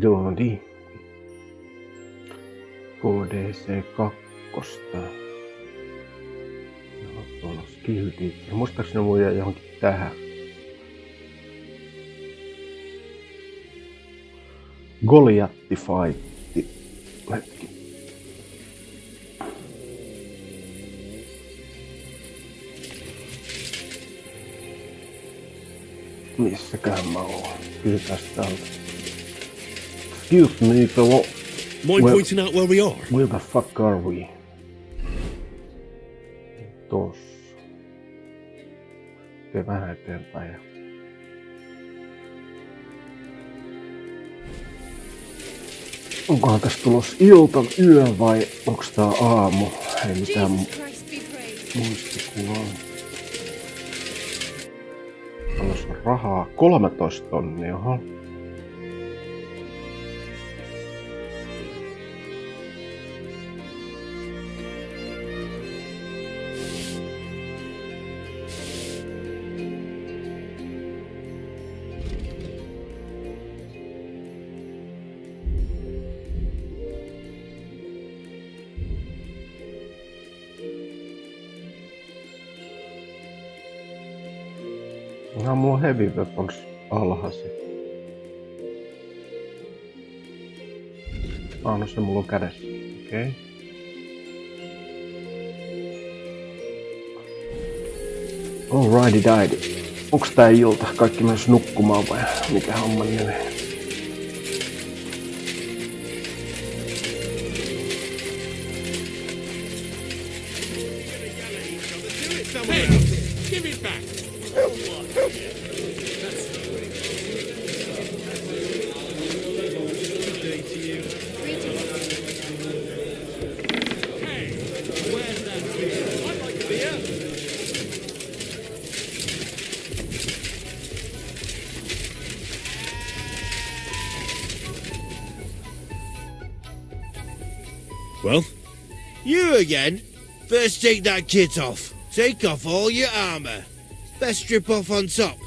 Joo, niin. KDC2. Joo, tuolla on skill teacher. Muistaakseni mun jää johonkin tähän. Goliatti fightti. Hetki. Missäkään mä oon? Kysytään täältä. Excuse me, fellow. Mind pointing out where we are? Where the fuck are we? Tossa. Tee vähän eteenpäin. Onkohan tässä tulos ilta, yö vai onks tää aamu? Ei mitään muistikuvaa. Tuossa on rahaa 13 tonnia, oho. Ihan mulla on heavy weapons alhaasi. No se mulla on kädessä. Okei. Alrighty died. Onks tää ilta? Kaikki mennäs nukkumaan vai mikä homma menee? Give it back! Well? You again? First take that kit off. Take off all your armour. Best strip off on top.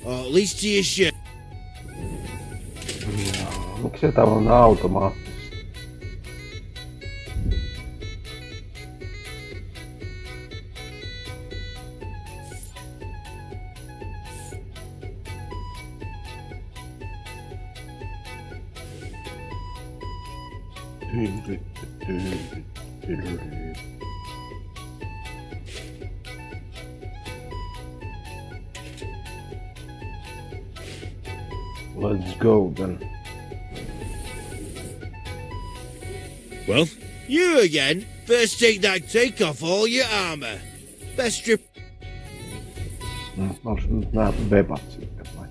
Or at least to your shirt. Miksi tää on automaattisesti? Let's go then. Well? You again? First take off all your armour. Best strip... Onks nyt nää webat sitten vai?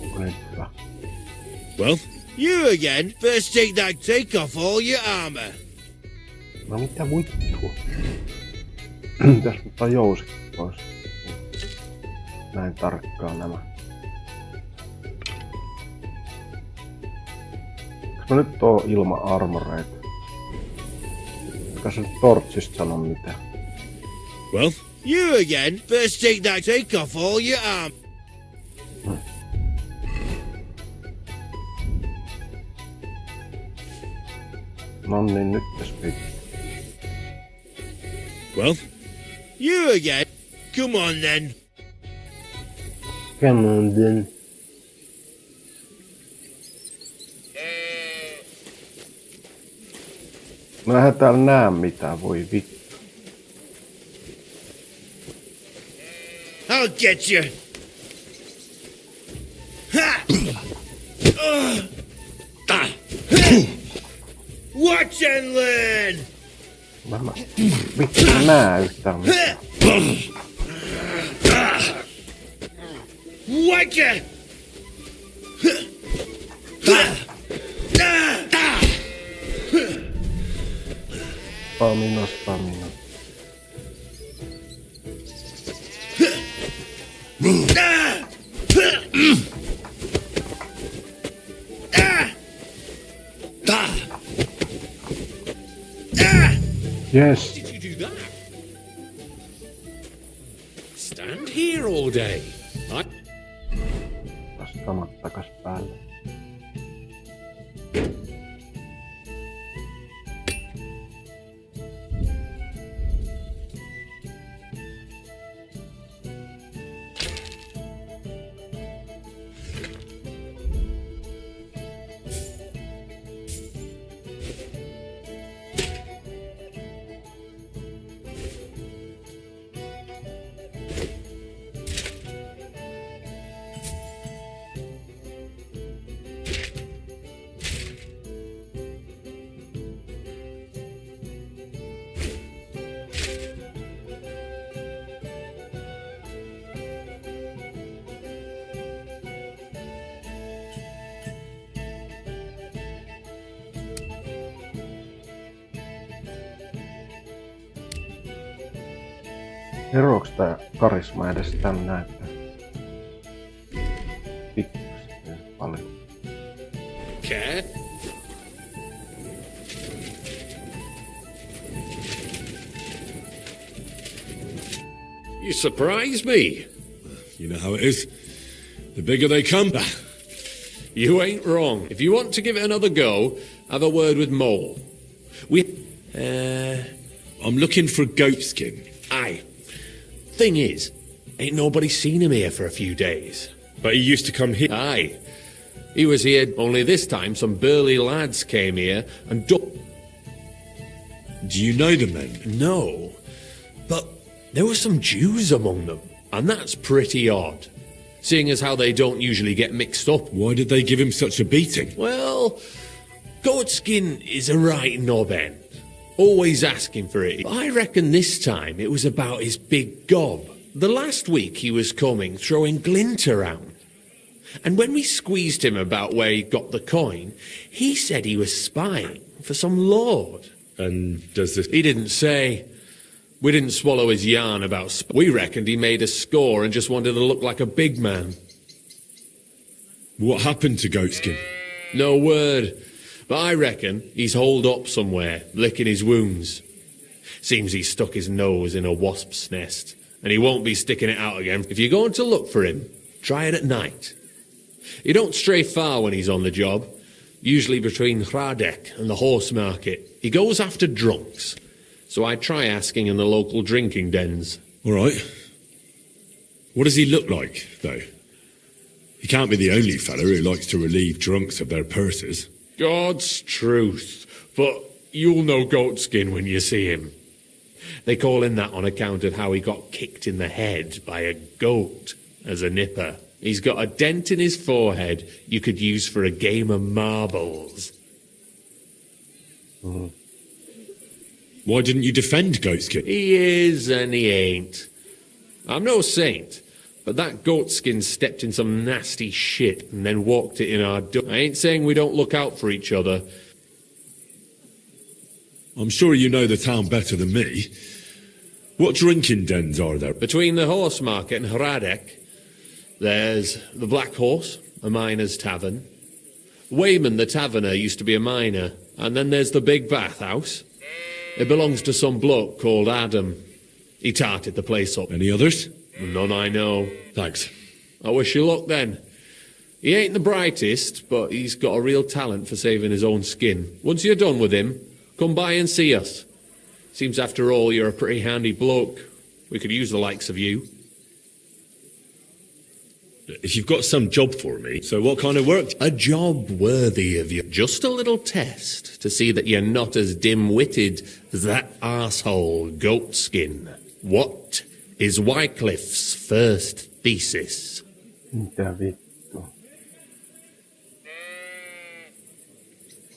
Onko nyt hyvä? Well? You again? First take off all your armour. No mitä vittua? Pitäis ottaa jousikset pois. Näin tarkkaan nämä. Eiks mä nyt oo ilman armoreita? Eikä se tortsista sano mitään. Well? You again? First take off all your armour. No niin, nyt speed. Well? You again? Come on then. Come on then. Mä en täällä näe mitään, voi vittu. I'll get you. Ha! Watch and learn. Mä vittu mä näe yhtään mitään. Watch it. Spamina, spamina. Yes. Did you do that? Stand here all day. Kamat takas päälle. Eroaks tää karisma edes tän näyttää? Pikkusen paljon. Care? You surprise me. You know how it is. The bigger they come. You ain't wrong. If you want to give it another go, have a word with Mole. I'm looking for a goat skin. Aye. Thing is, ain't nobody seen him here for a few days. But he used to come here. Aye. He was here, only this time some burly lads came here and Do you know the men? No. But there were some Jews among them, and that's pretty odd. Seeing as how they don't usually get mixed up. Why did they give him such a beating? Well, Goatskin is a right knob end. Always asking for it. I reckon this time it was about his big gob. The last week he was coming, throwing glint around. And when we squeezed him about where he got the coin, he said he was spying for some lord. And does this... He didn't say. We didn't swallow his yarn about we reckoned he made a score and just wanted to look like a big man. What happened to Goatskin? No word. But I reckon he's holed up somewhere, licking his wounds. Seems he stuck his nose in a wasp's nest, and he won't be sticking it out again. If you're going to look for him, try it at night. He don't stray far when he's on the job, usually between Hradek and the horse market. He goes after drunks, so I try asking in the local drinking dens. All right. What does he look like, though? He can't be the only fella who likes to relieve drunks of their purses. God's truth, but you'll know Goatskin when you see him. They call him that on account of how he got kicked in the head by a goat as a nipper. He's got a dent in his forehead you could use for a game of marbles. Why didn't you defend Goatskin? He is and he ain't. I'm no saint, but that Goatskin stepped in some nasty shit and then walked it in our door. I ain't saying we don't look out for each other. I'm sure you know the town better than me. What drinking dens are there? Between the horse market and Hradek, there's the Black Horse, a miner's tavern. Wayman the taverner used to be a miner. And then there's the Big Bathhouse. It belongs to some bloke called Adam. He tarted the place up. Any others? None I know. Thanks. I wish you luck then. He ain't the brightest, but he's got a real talent for saving his own skin. Once you're done with him, come by and see us. Seems after all you're a pretty handy bloke. We could use the likes of you. If you've got some job for me, so what kind of work? A job worthy of you. Just a little test to see that you're not as dim-witted as that arsehole Goatskin. What is Wycliffe's first thesis? Mitä vittu?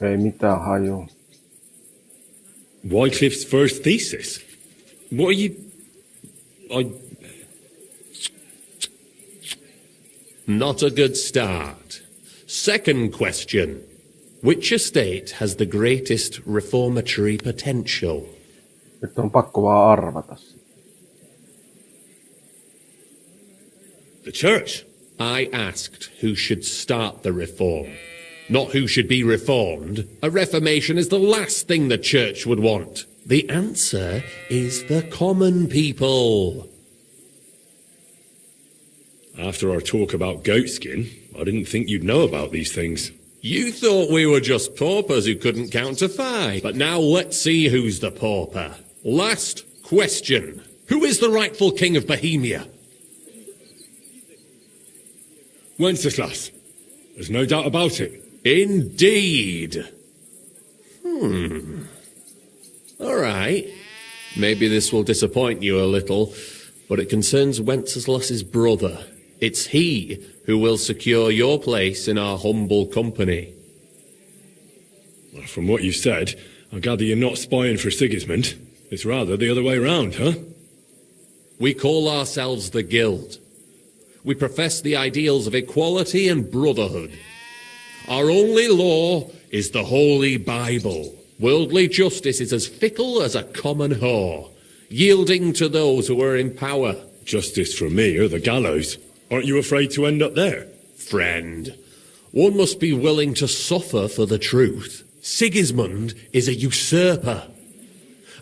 Ei mitään haju. Wycliffe's first thesis? What are you... Not a good start. Second question. Which estate has the greatest reformatory potential? Nyt on pakko vaan arvata. The church? I asked who should start the reform, not who should be reformed. A reformation is the last thing the church would want. The answer is the common people. After our talk about goatskin, I didn't think you'd know about these things. You thought we were just paupers who couldn't count to 5. But now let's see who's the pauper. Last question. Who is the rightful king of Bohemia? Wenceslas. There's no doubt about it. Indeed. All right. Maybe this will disappoint you a little, but it concerns Wenceslas's brother. It's he who will secure your place in our humble company. Well, from what you said, I gather you're not spying for Sigismund. It's rather the other way round, huh? We call ourselves the Guild. We profess the ideals of equality and brotherhood. Our only law is the Holy Bible. Worldly justice is as fickle as a common whore, yielding to those who are in power. Justice for me or the gallows. Aren't you afraid to end up there? Friend, one must be willing to suffer for the truth. Sigismund is a usurper.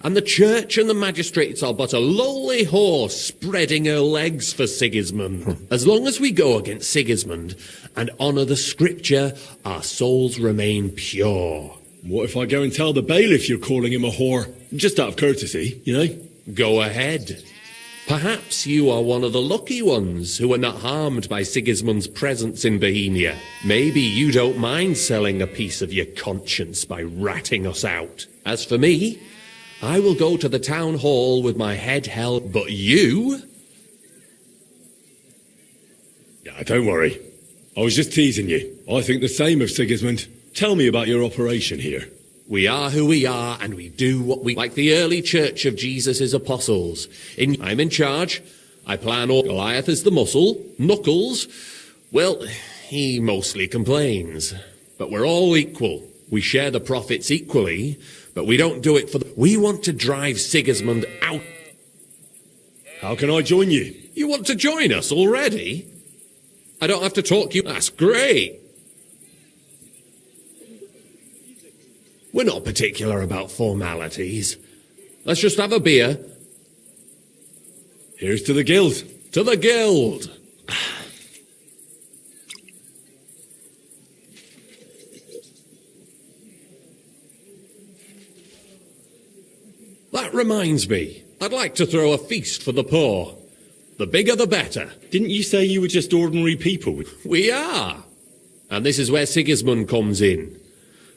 And the church and the magistrates are but a lowly horse spreading her legs for Sigismund. As long as we go against Sigismund and honour the scripture, our souls remain pure. What if I go and tell the bailiff you're calling him a whore? Just out of courtesy, you know? Go ahead. Perhaps you are one of the lucky ones who are not harmed by Sigismund's presence in Bohemia. Maybe you don't mind selling a piece of your conscience by ratting us out. As for me, I will go to the town hall with my head held, but you? Yeah, don't worry. I was just teasing you. I think the same of Sigismund. Tell me about your operation here. We are who we are, and we do what we... Like the early church of Jesus' apostles. I'm in charge. I plan all... Goliath is the muscle. Knuckles, well, he mostly complains. But we're all equal. We share the profits equally, but we don't do it for the... We want to drive Sigismund out. How can I join you? You want to join us already? I don't have to talk you... That's great. We're not particular about formalities. Let's just have a beer. Here's to the Guild. To the Guild! That reminds me, I'd like to throw a feast for the poor. The bigger the better. Didn't you say you were just ordinary people? We are. And this is where Sigismund comes in.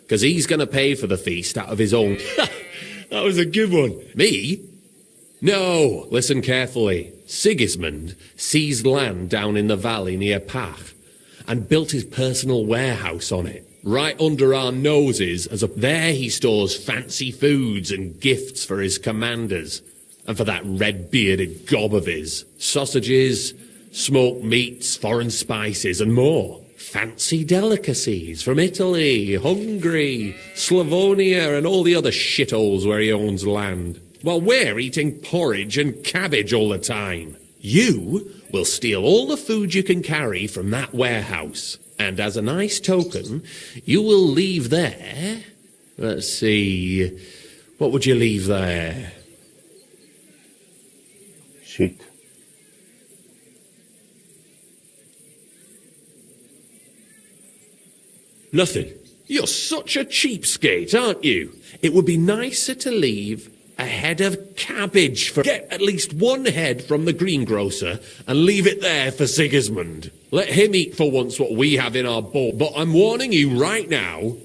Because he's going to pay for the feast out of his own... That was a good one. Me? No, listen carefully. Sigismund seized land down in the valley near Pach and built his personal warehouse on it, right under our noses. There he stores fancy foods and gifts for his commanders, and for that red-bearded gob of his. Sausages, smoked meats, foreign spices, and more. Fancy delicacies from Italy, Hungary, Slavonia, and all the other shitholes where he owns land. While we're eating porridge and cabbage all the time. You will steal all the food you can carry from that warehouse. And as a nice token, you will leave there... Let's see... What would you leave there? Shit. Nothing. You're such a cheapskate, aren't you? It would be nicer to leave a head of cabbage for... Get at least one head from the greengrocer and leave it there for Sigismund. Let him eat for once what we have in our bowl. But I'm warning you right now,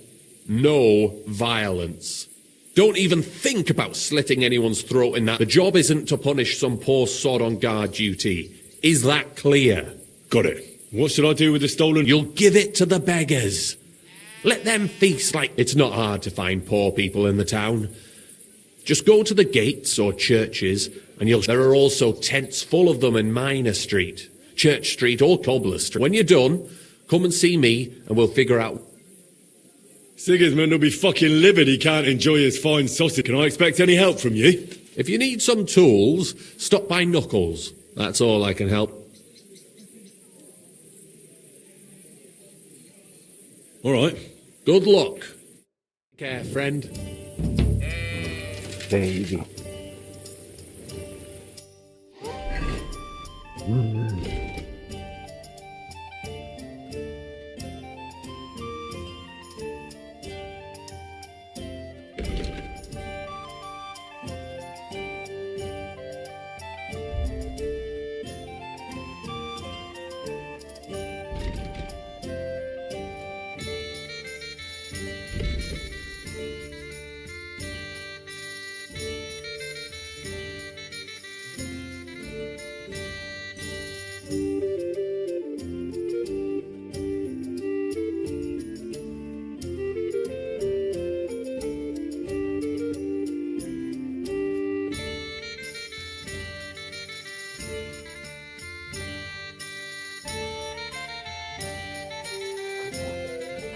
no violence. Don't even think about slitting anyone's throat in that. The job isn't to punish some poor sod on guard duty. Is that clear? Got it. What should I do with the stolen... You'll give it to the beggars. Let them feast like... It's not hard to find poor people in the town. Just go to the gates or churches, and you'll... There are also tents full of them in Minor Street, Church Street or Cobbler Street. When you're done, come and see me, and we'll figure out... Sigismund will be fucking livid he can't enjoy his fine sausage. Can I expect any help from you? If you need some tools, stop by Knuckles. That's all I can help. All right. Good luck. Take care, friend. seivi.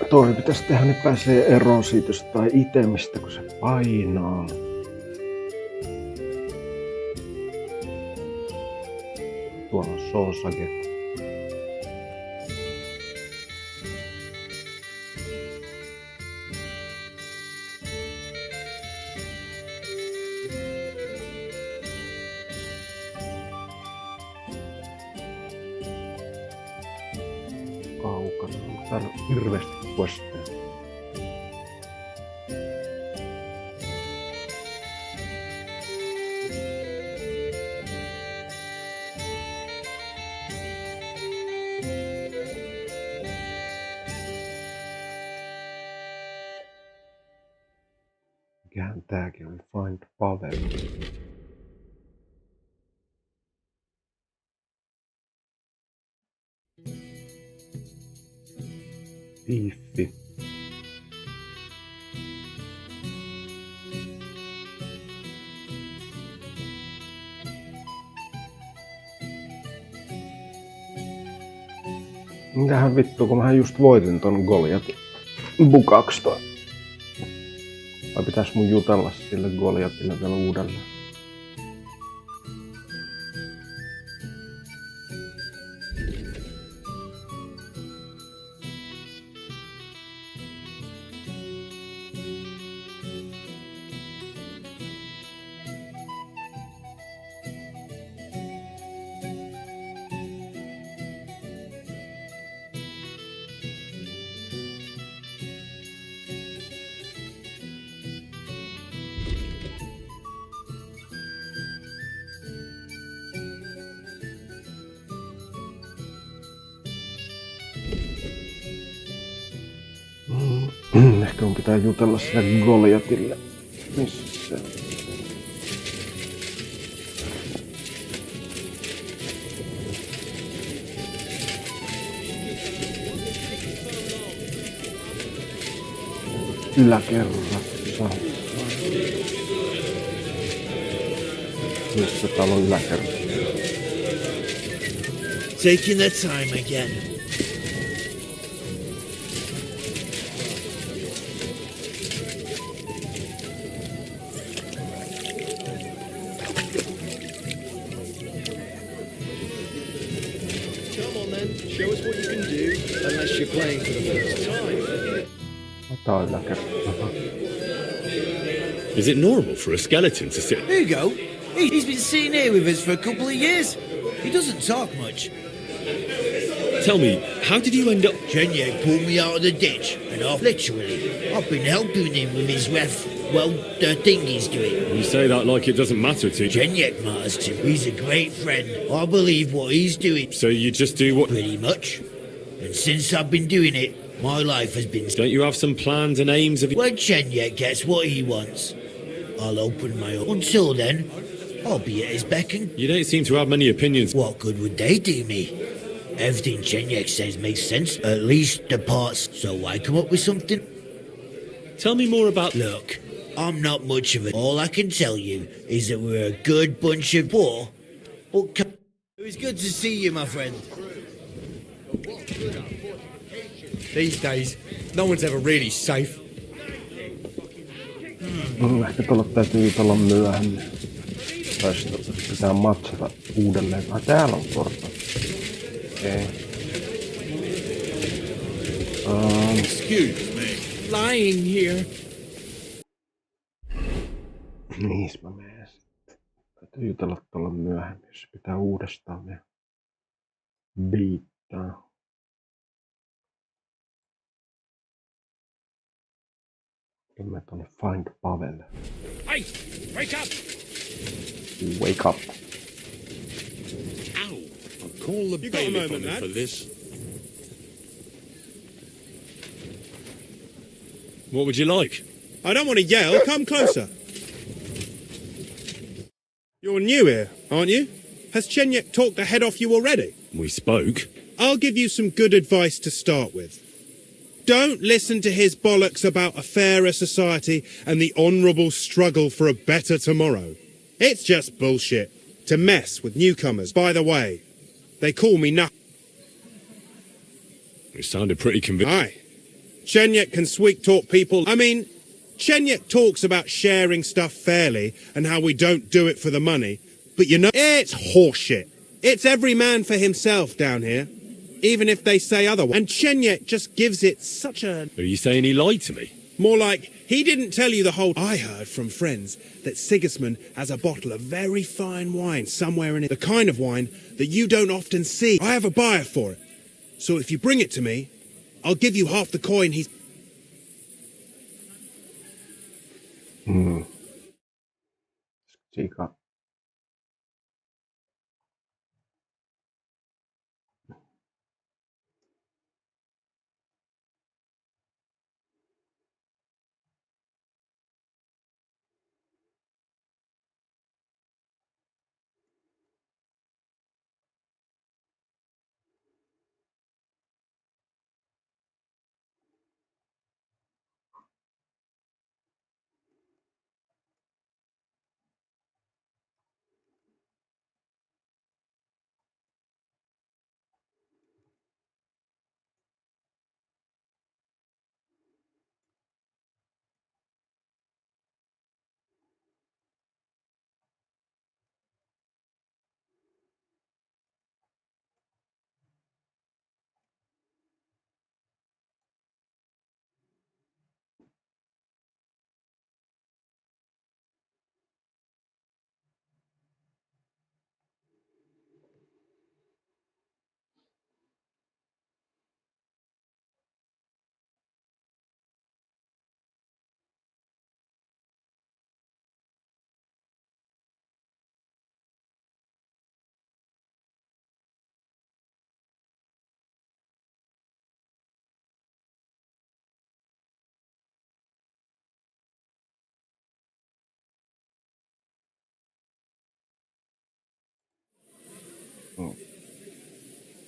Toi pitäisi tehdä, ne pääsee eroon siitä jostain itemistä, kun se painaa. Tuolla on soosake. Kaukana. Onko täällä hirveästi questeja? Mikähän tääkin oli? Find Pavel. Tiiffi. Mitähän vittu, kun mähän just voitin ton Goliatin bukaks toi. Vai pitäis mun jutella sille Goliatille vielä uudelleen? Ehkä mun pitää jutella sille Goliatille. Missä se on? Yläkerrassa. Missä täällä on yläkerrassa? Taking the time again. Show us what you can do, unless you're playing for the first time. Tää on yläkerrassa. Is it normal for a skeleton to sit? Hugo, he's been sitting here with us for a couple of years. He doesn't talk much. Tell me, how did you end up? Jenyek pulled me out of the ditch and off. Literally, I've been helping him with his the thing he's doing. You say that like it doesn't matter to you. Jenyek matters to him. He's a great friend. I believe what he's doing. So you just do what? Pretty much. And since I've been doing it, my life has been... Don't you have some plans and aims of? When Jenyek gets what he wants, I'll open my own. Until then, I'll be at his beck and... You don't seem to have many opinions. What good would they do me? Everything Jenyek says makes sense, at least the parts, so I come up with something. Tell me more about... Look, I'm not much of a... All I can tell you is that we're a good bunch of poor, but... It was good to see you, my friend. These days, no one's ever really safe. Ehkä tuolla täytyy jutella myöhemmin. Tai sitten pitää matsata uudelleen. Ai täällä on porta. Okei. Excuse me. Lying here. Niin mä menen sitten. Täytyy jutella tuolla myöhemmin, jos pitää uudestaan meidän biittaa. Mä tonne Find Pavel. Hey, wake up! Wake up. Ow! I'll call the You got a bailiff moment, on him lad? for this. What would you like? I don't want to yell. Come closer. You're new here, aren't you? Has Chenyek talked the head off you already? We spoke. I'll give you some good advice to start with. Don't listen to his bollocks about a fairer society and the honourable struggle for a better tomorrow. It's just bullshit to mess with newcomers. By the way, they call me It sounded pretty convincing. Aye. Chenyek can sweet talk people. I mean, Chenyek talks about sharing stuff fairly and how we don't do it for the money. But you know, it's horseshit. It's every man for himself down here, even if they say otherwise. And Chenyek just gives it such a... Are you saying he lied to me? More like, he didn't tell you the whole... I heard from friends that Sigismund has a bottle of very fine wine somewhere in it. The kind of wine that you don't often see. I have a buyer for it. So if you bring it to me, I'll give you half the coin he's... Sika.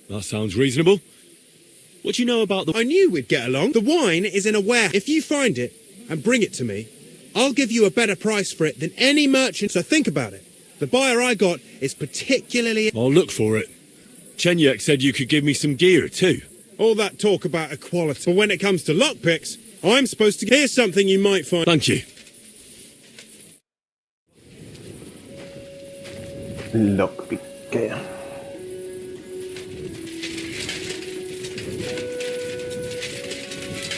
That sounds reasonable. What do you know about the... I knew we'd get along. The wine is in a warehouse. If you find it and bring it to me, I'll give you a better price for it than any merchant. So think about it. The buyer I got is particularly... I'll look for it. Chenyek said you could give me some gear too. All that talk about equality. But when it comes to lockpicks, I'm supposed to... Here's something you might find... Thank you. Lockpickkejä.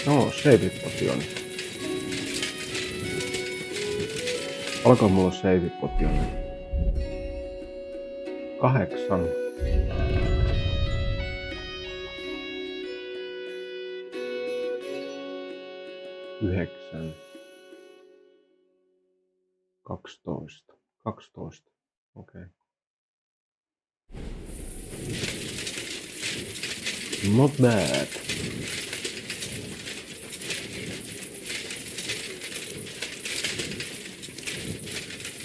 No, save-potioni. Alkoi mulla save-potioni? 8. 9. 12. 12. Okei. Not bad.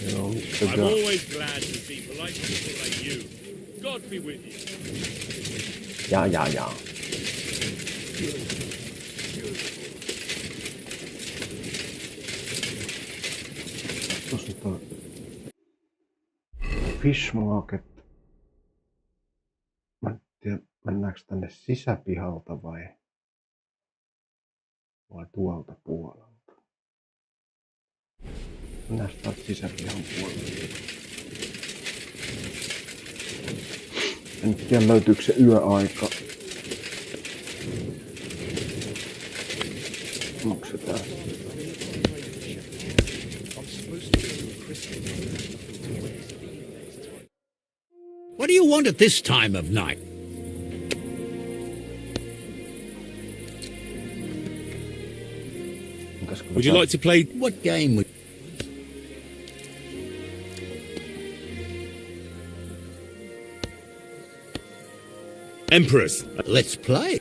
Joo, I'm always glad to see polite people like you. God be with you. Ja. Tossa on Fish Market. Mä en tiedä, mennäänkö tänne sisäpihalta vai tuolta puolelta. Mennään täältä sisäpihan puolelta. En tiedä löytyykö se yöaika. Onko se tää? What do you want at this time of night? Would you like to play? What game would... Emperors. Let's play.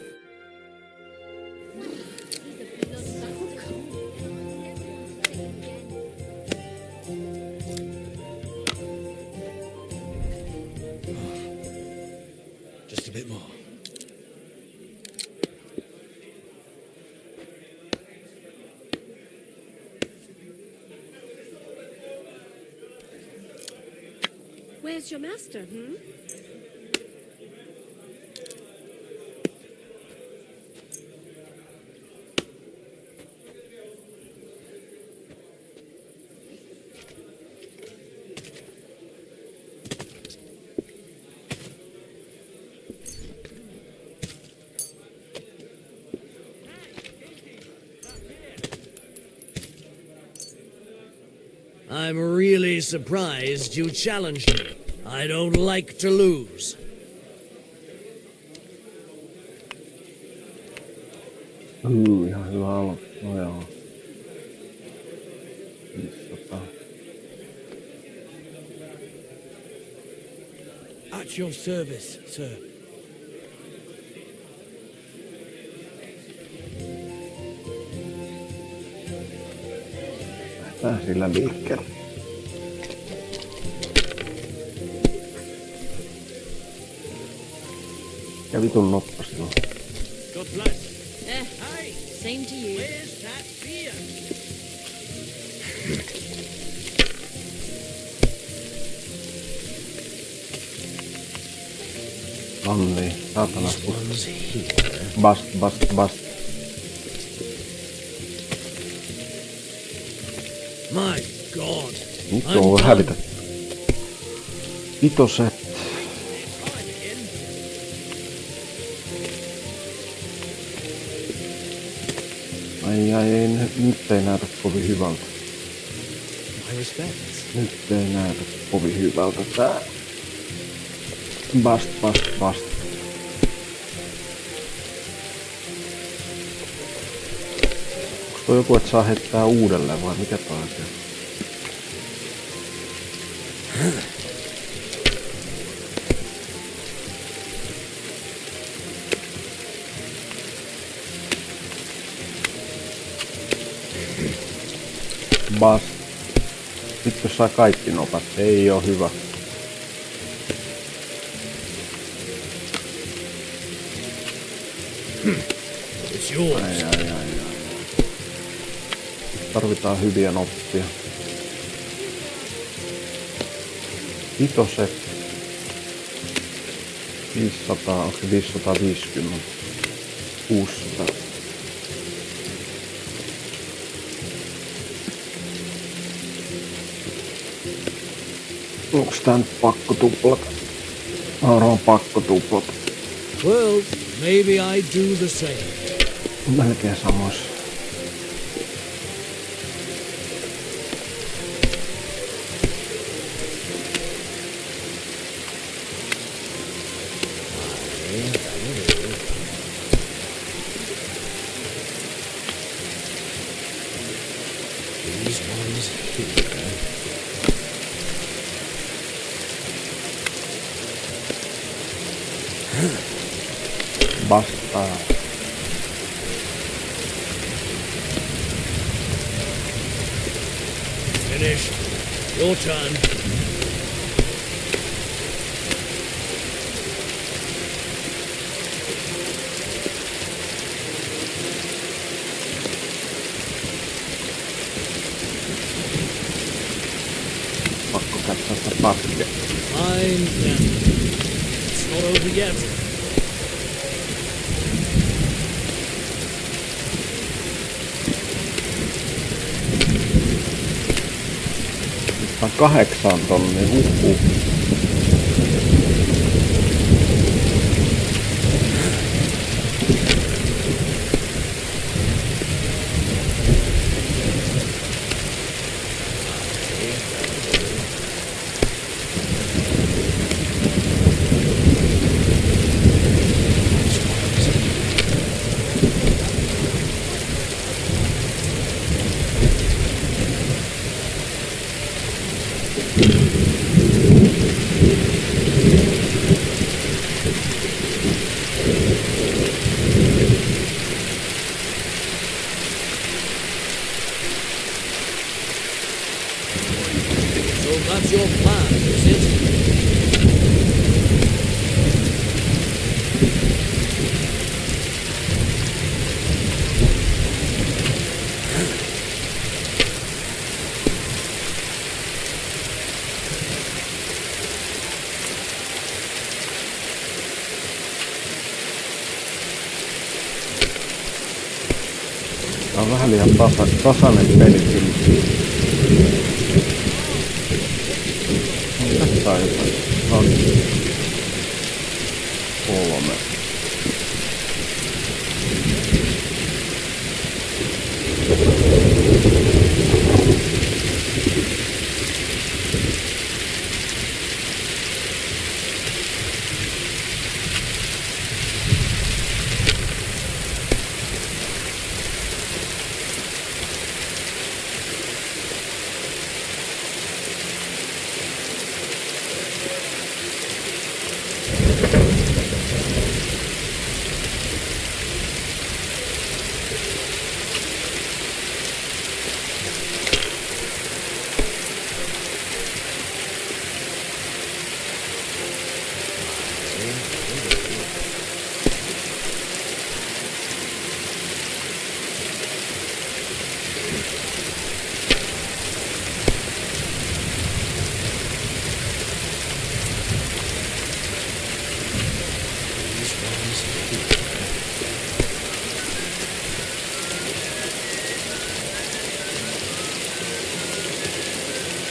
Just a bit more. Where's your master, I'm really surprised you challenged me. I don't like to lose. Ihan hyvä alku. No joo. 500. At your service, sir. Lähdetään sillä liikkeelle. Ja vitun noppa silloin. God bless. Hey, same to you. Where's that beer? Nonni, saatana. These ones here. Bast. My God. Nyt I'm on done. hävitä. Vitoset. Time again. Ai, nyt ei näytä kovin hyvältä. My respects. Nyt ei näytä kovin hyvältä tää. Bast. Onks toi joku, et saa heittää uudelleen vai mikä toi on? Bast. Nyt jos saa kaikki nopat, ei oo hyvä. It's yours. Ai. Tarvitaan hyviä noppia. Vitoset. 500, onko se 550? 600. Onks tää nyt pakko tuplata? On pakko tuplata. Well, maybe I do the same. Melkein samoissa. These ones here. Vastaa. Finished. Your turn. Pakko katsoa sitä paskia. I'm done. It's not over yet. Tää on 8 tonnia, huhhuh. So that's your plan, is it? Tää on vähän liian tasainen peli kyllä. Tässä on jotain 2, 3.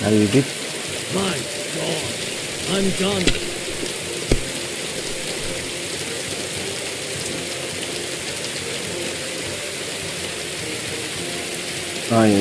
Äidit. My God, I'm done. Ai.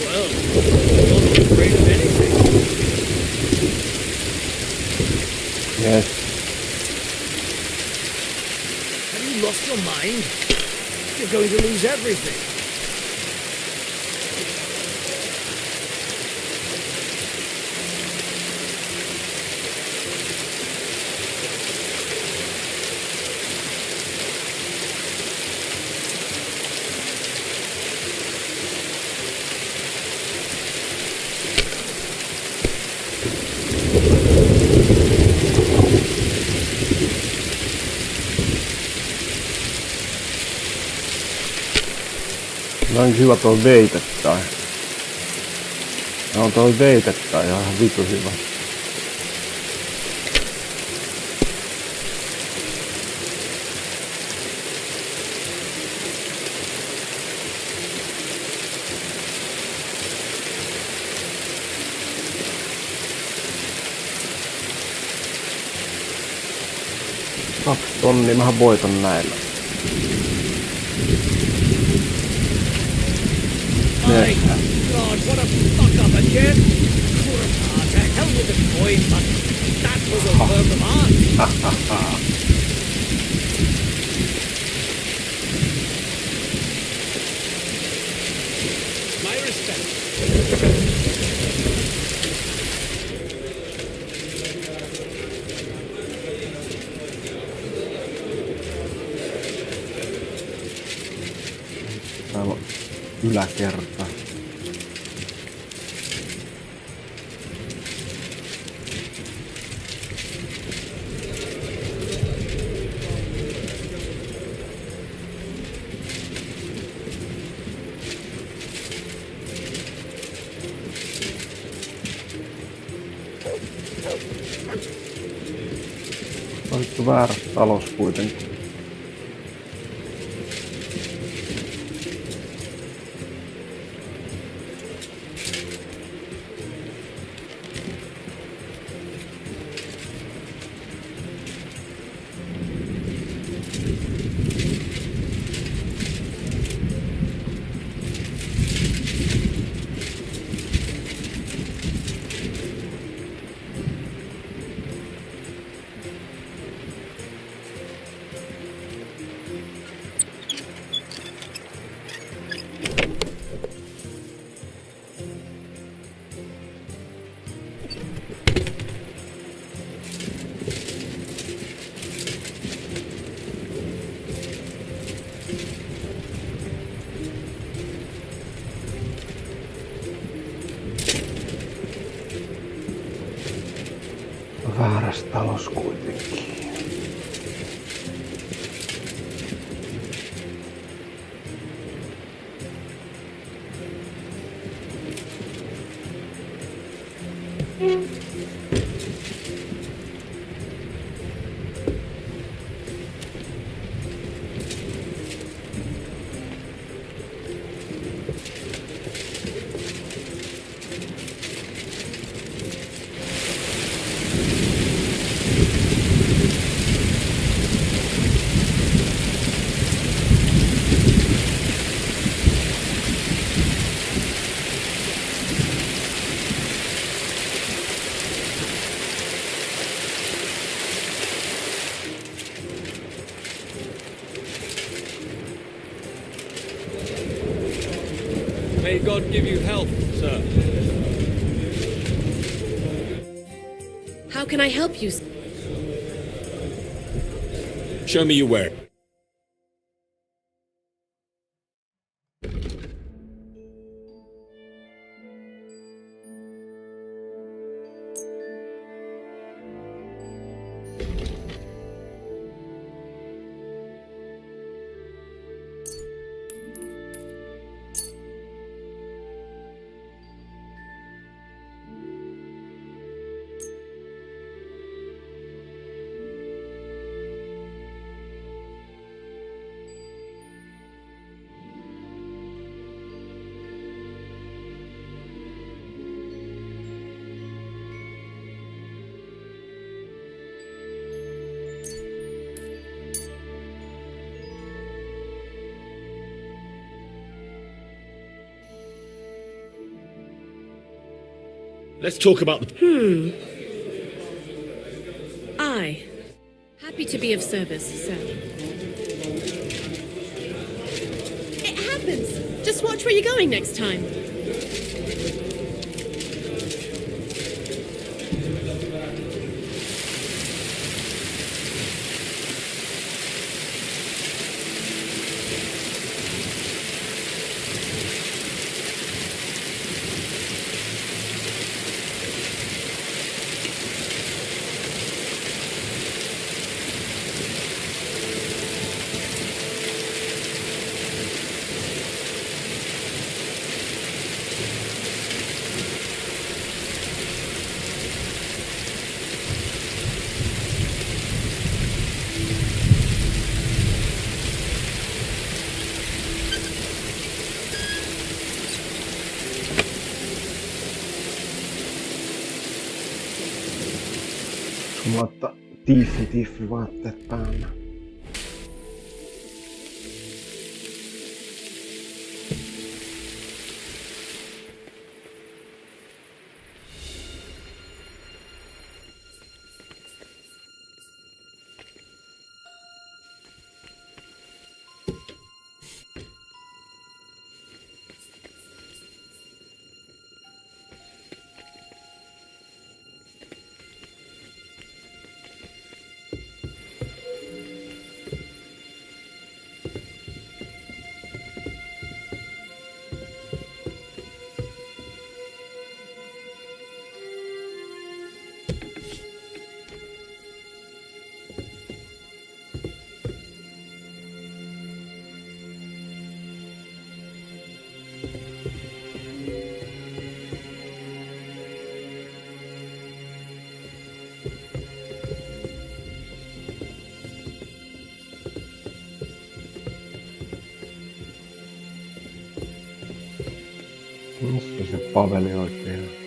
Well, I'm not afraid of anything. Yes. Have you lost your mind? You're going to lose everything. No hyvä tuo veitettä. No tuo veitettä ihan vitu hyvä. Kaksi tonnia, mähän voitan näillä. My God, what a fuck up again! Kurva, to hell with the coin, but that was a work of art. My respect. Täällä on yläkerta. Valittu väärä talous kuitenkin. terästalous kuitenkin. May God give you health, sir. How can I help you? Show me your work. Let's talk about the... I. Happy to be of service, sir. It happens. Just watch where you're going next time. Sulla ottaa tiiffi vaatteet päällä. Missä se Paveli oikein on?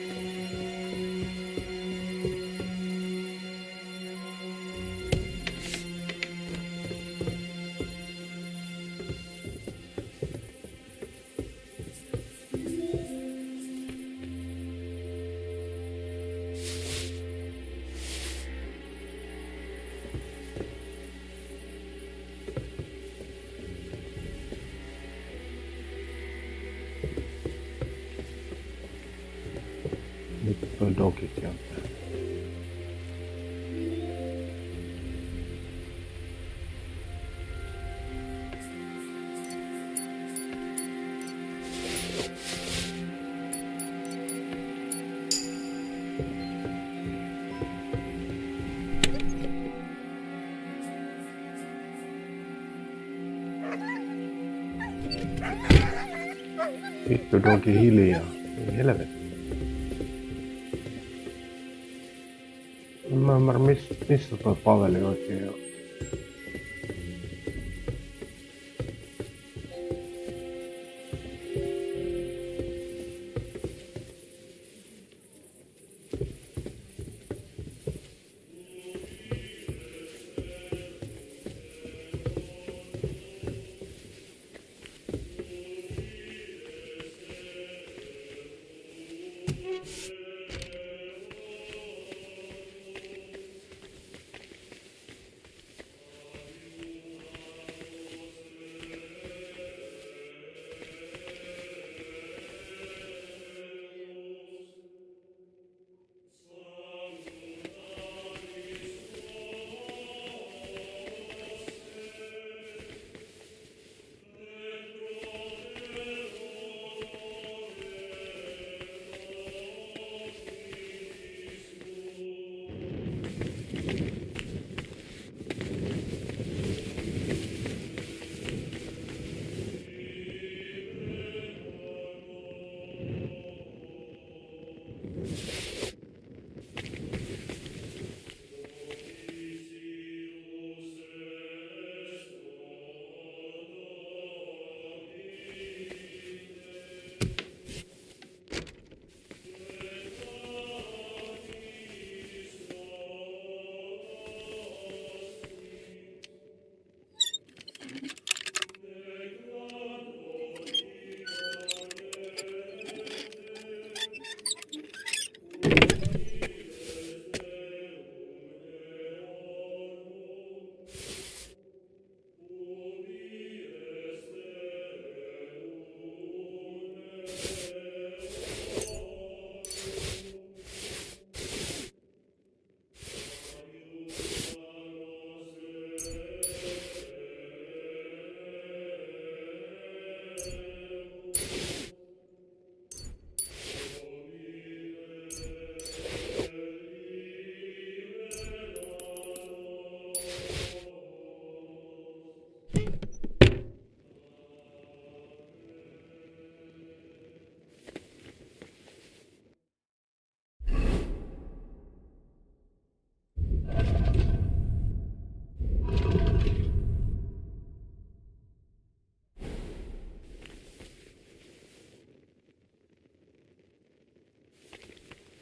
Nyt toi dogikin on täällä. Vittu dogi hiljaa. Ei helvetti. En mä ymmärrä missä toi Paveli oikein on.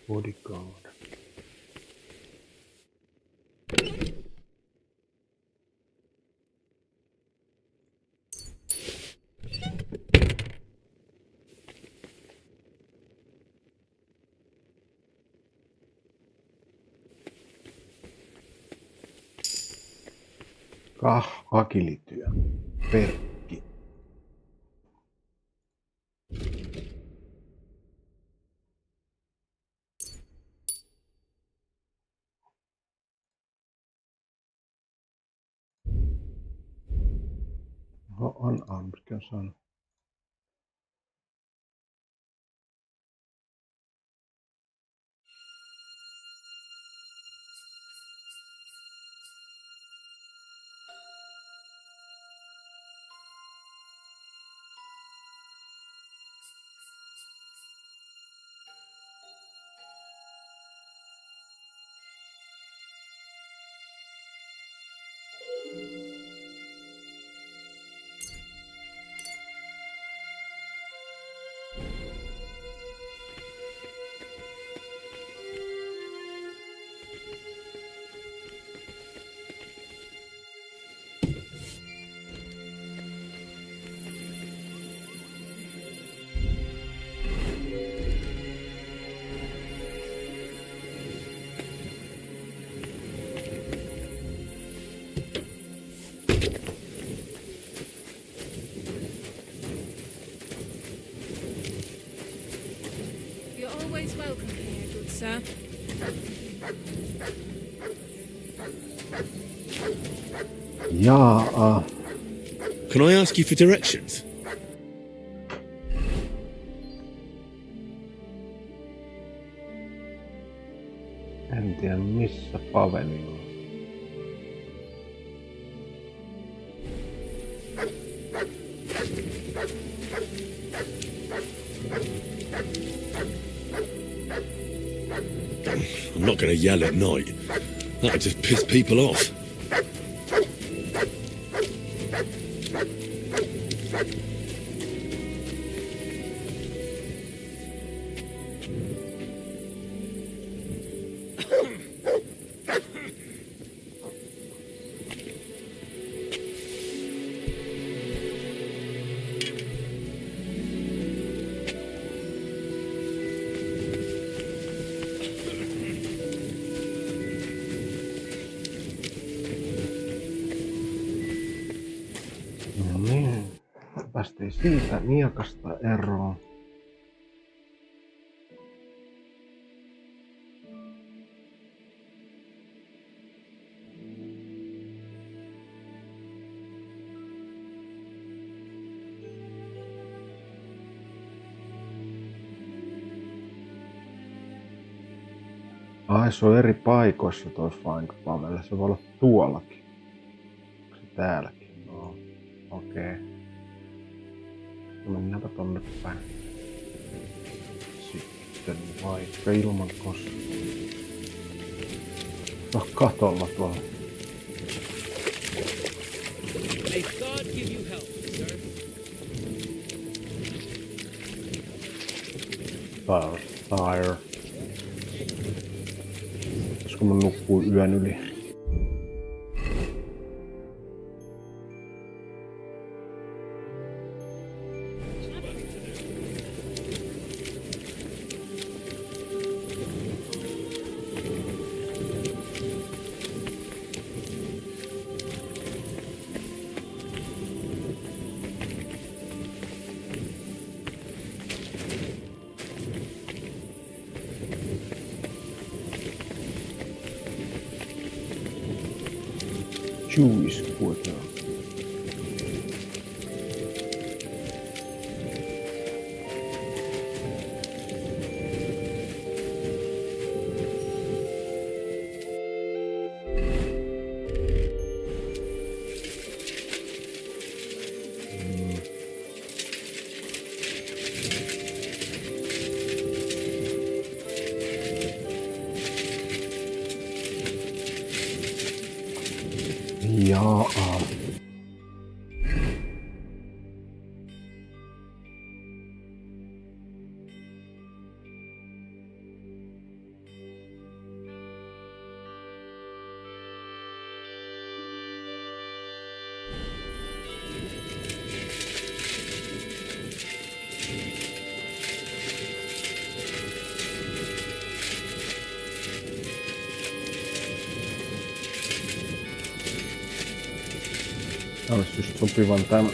Bodyguard. Agilityö. Perkki. Unarmed, mikä se on? Always welcome here, good sir. Jaa. Can I ask you for directions? En tiedä missä Paveli on. I'm not going to yell at night. That'll just piss people off. No niin, päästiin siitä miekasta eroon. Ai, se on eri paikoissa toi Flying Pamela. Se voi olla tuollakin. Onko se täälläkin? No, okei. No mennäänpä tonne päin. Sitten vaikka ilman koskaan. No katolla tuolla. May God give you help, sir. Tire. Olisiko mun nukkuu yön yli? Jewish quarter. Jaa. Olisi just sopivan tämä.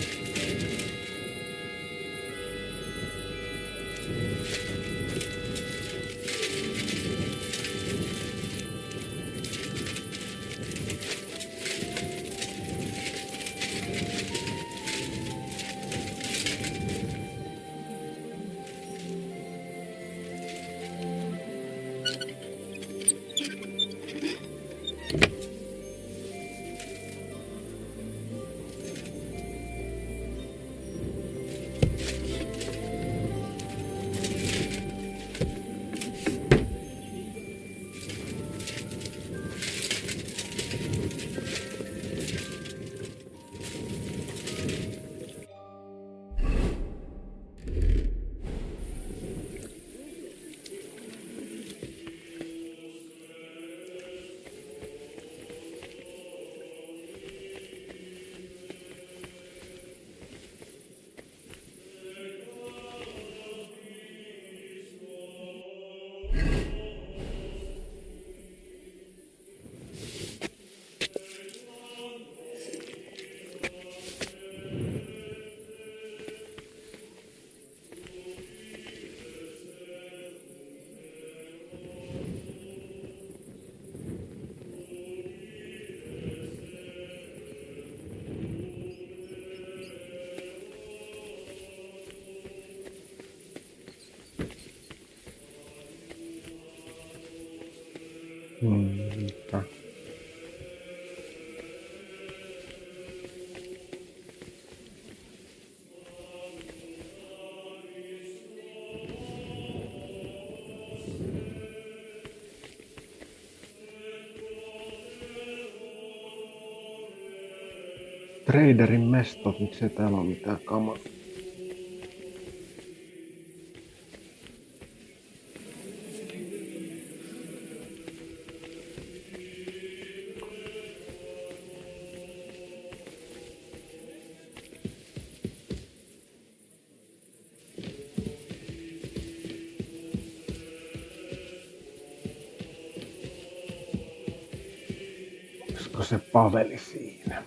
Traderin mestot, miksei täällä ole mitään kamaa. Olisiko se Paveli siinä?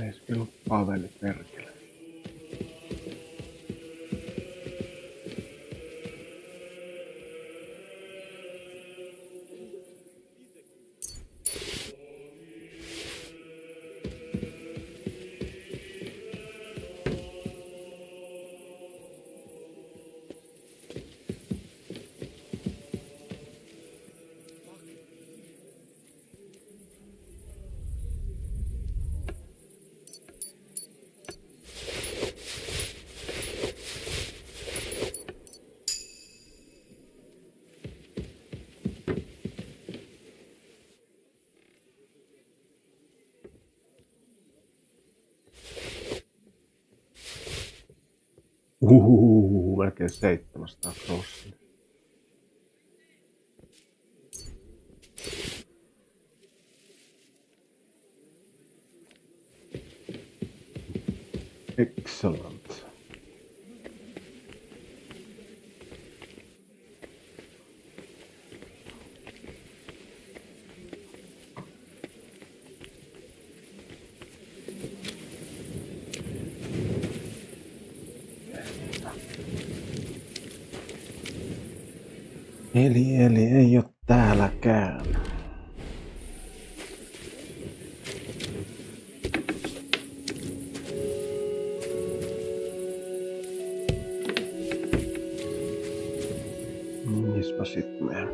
Ei se kyllä Paveli perkele. Melkein 700 crossia. Excellent. Eli ei oo täälläkään. Mispä sit menen?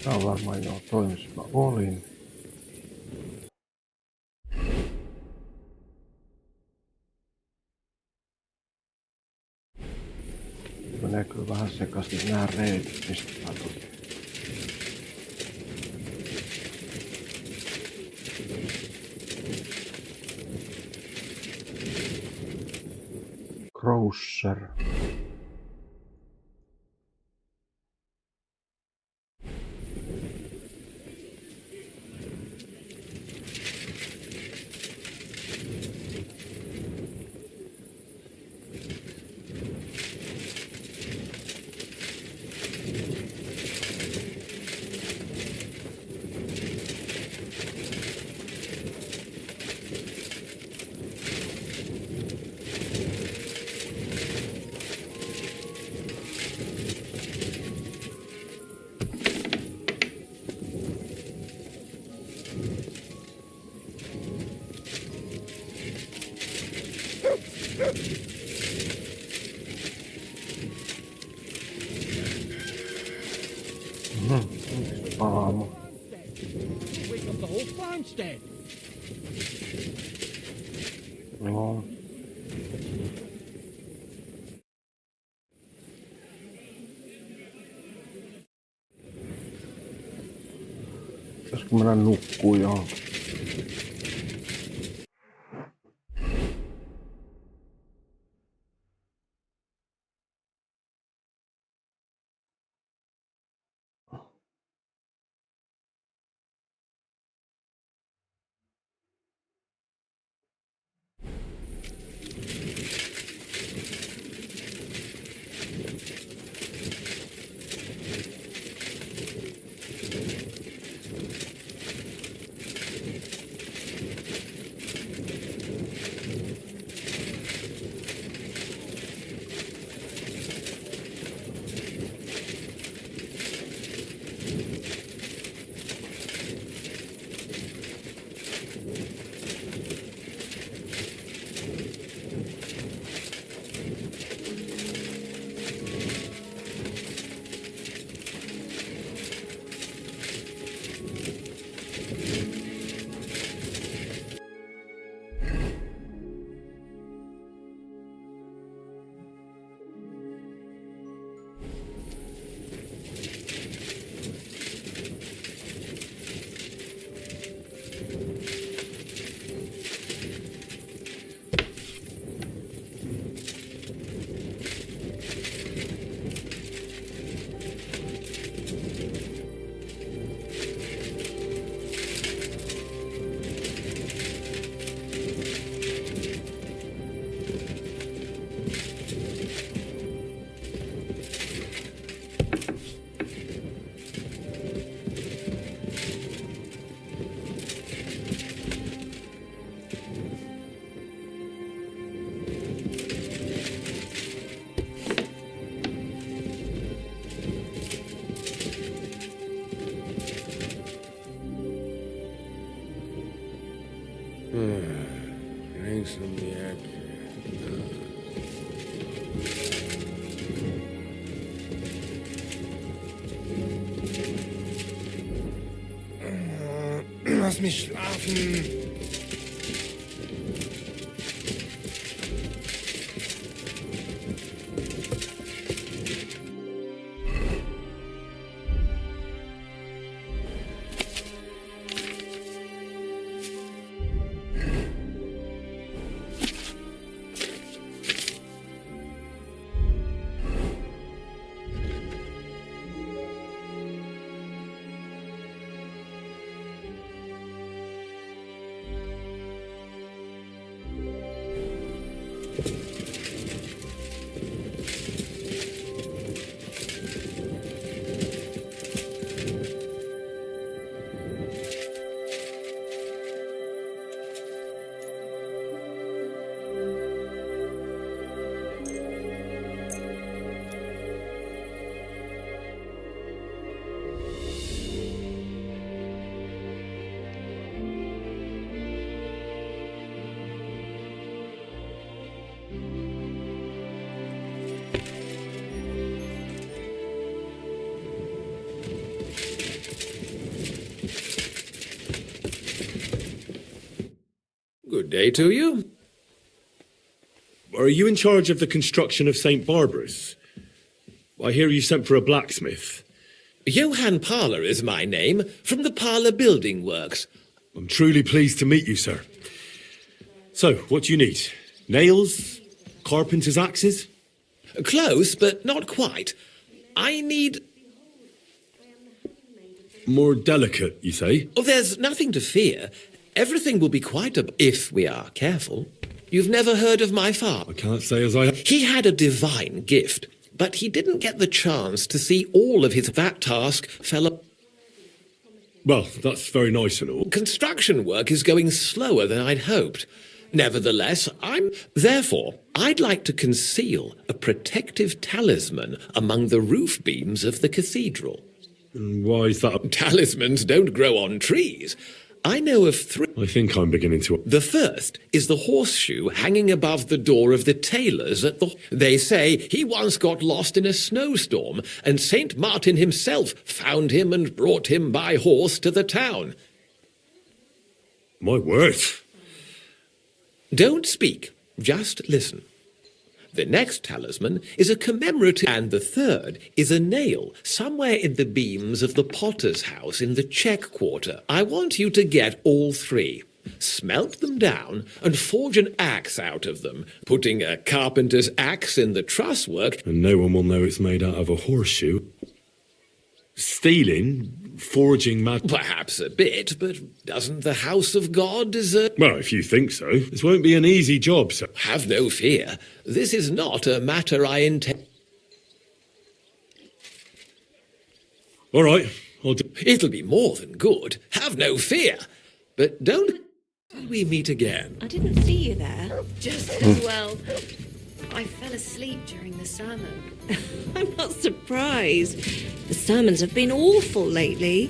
Tää on varmaan joo toimissa mä olin. Menee kyllä vähän sekaisin nää reitit, mistä mä tulin. Grocer. Aamu. Wake up the whole farmstead. Joo. Pitäisikö mennä nukkuu johonkin? Drink some yak. Lass mich schlafen. Good day to you. Are you in charge of the construction of St. Barbara's? I hear you sent for a blacksmith. Johann Parler is my name, from the Parler Building Works. I'm truly pleased to meet you, sir. So, what do you need? Nails? Carpenter's axes? Close, but not quite. I need... More delicate, you say? Oh, there's nothing to fear. Everything will be quite if we are careful. You've never heard of my father? I can't say as I... He had a divine gift, but he didn't get the chance to see all of his... That task fell up. Well, that's very nice and all. Construction work is going slower than I'd hoped. Nevertheless, Therefore, I'd like to conceal a protective talisman among the roof beams of the cathedral. And why is that? Talismans don't grow on trees. I know of three. I think I'm beginning to... The first is the horseshoe hanging above the door of the tailor's at the... They say he once got lost in a snowstorm, and St. Martin himself found him and brought him by horse to the town. My word. Don't speak, just listen. The next talisman is a commemorative, and the third is a nail somewhere in the beams of the potter's house in the Czech Quarter. I want you to get all three, smelt them down, and forge an axe out of them, putting a carpenter's axe in the truss work. And no one will know it's made out of a horseshoe. Stealing, forging Perhaps a bit, but doesn't the house of God deserve... Well, if you think so. This won't be an easy job, sir. Have no fear. This is not a matter I intend... All right, I'll do... It'll be more than good. Have no fear. But don't... we meet again. I didn't see you there. Just as well. I fell asleep during the sermon. I'm not surprised. The sermons have been awful lately.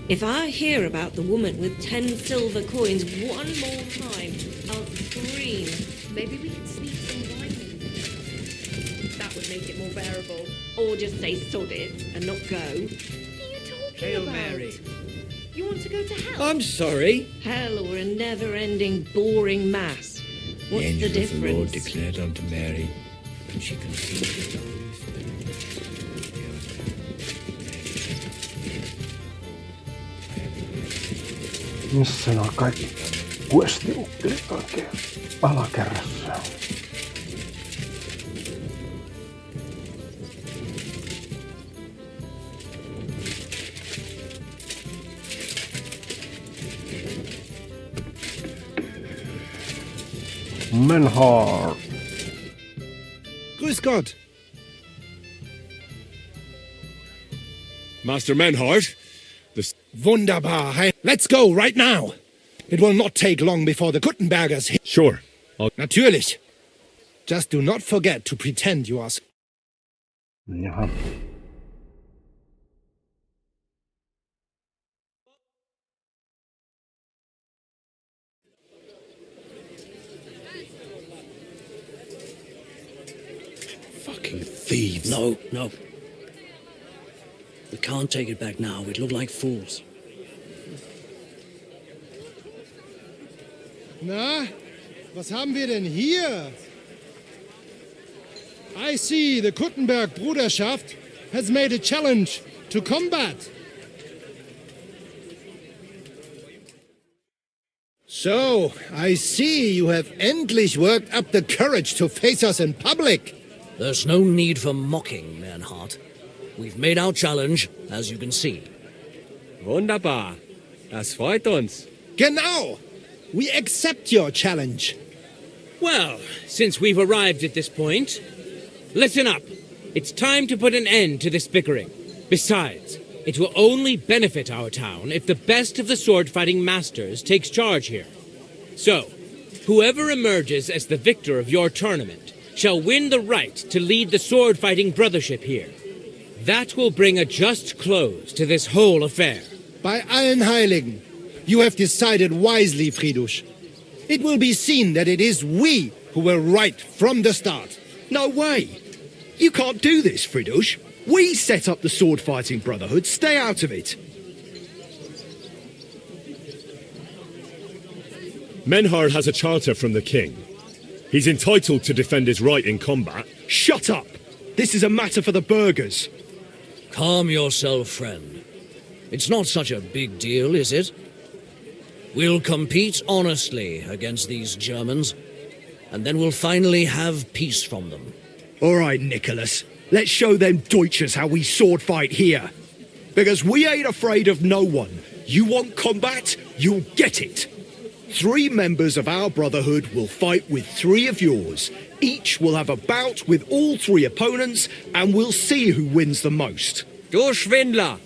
If I hear about the woman with 10 silver coins one more time, I'll scream. Maybe we could sneak some wine in. That would make it more bearable. Or just say sod it and not go. What are you talking Hail about? Mary. You want to go to hell? I'm sorry. Hell or a never-ending, boring mass. What's The the angel of the Lord difference? declared unto Mary, and she conceived a Missä nämä kaikki questi-ukkelit oikein alakerrassa? Menhard. Grüß Gott. Master Menhard, Wunderbar. Let's go right now. It will not take long before the Kuttenbergers hit. Sure. Natürlich. Just do not forget to pretend you are... Jaha. thieves. No. We can't take it back now. We'd look like fools. Na, was haben wir denn hier? I see the Kuttenberg Bruderschaft has made a challenge to combat. So, I see you have endlich worked up the courage to face us in public. There's no need for mocking, Bernhard. We've made our challenge, as you can see. Wunderbar. Das freut uns. Genau. We accept your challenge. Well, since we've arrived at this point, listen up. It's time to put an end to this bickering. Besides, it will only benefit our town if the best of the sword-fighting masters takes charge here. So, whoever emerges as the victor of your tournament shall win the right to lead the sword-fighting brothership here. That will bring a just close to this whole affair. Bei allen Heiligen, you have decided wisely, Friedrich. It will be seen that it is we who were right from the start. No way. You can't do this, Friedrich. We set up the sword-fighting brotherhood. Stay out of it. Menhard has a charter from the king. He's entitled to defend his right in combat. Shut up. This is a matter for the burghers. Calm yourself, friend. It's not such a big deal, is it? We'll compete honestly against these Germans, and then we'll finally have peace from them. All right, Nicholas. Let's show them Deutschers how we sword fight here. Because we ain't afraid of no one. You want combat? You'll get it. 3 members of our brotherhood will fight with 3 of yours. Each will have a bout with all 3 opponents, and we'll see who wins the most. Du Schwindler!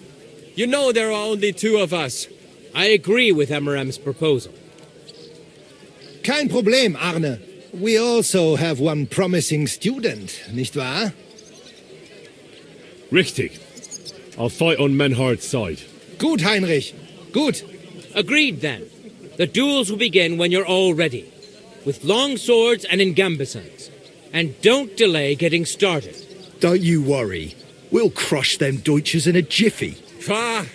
You know there are only 2 of us. I agree with Emerem's proposal. Kein Problem, Arne. We also have one promising student, nicht wahr? Richtig. I'll fight on Menhard's side. Gut, Heinrich. Gut. Agreed then. The duels will begin when you're all ready, with long swords and in gambesons. And don't delay getting started. Don't you worry. We'll crush them Deutschers in a jiffy. Pah!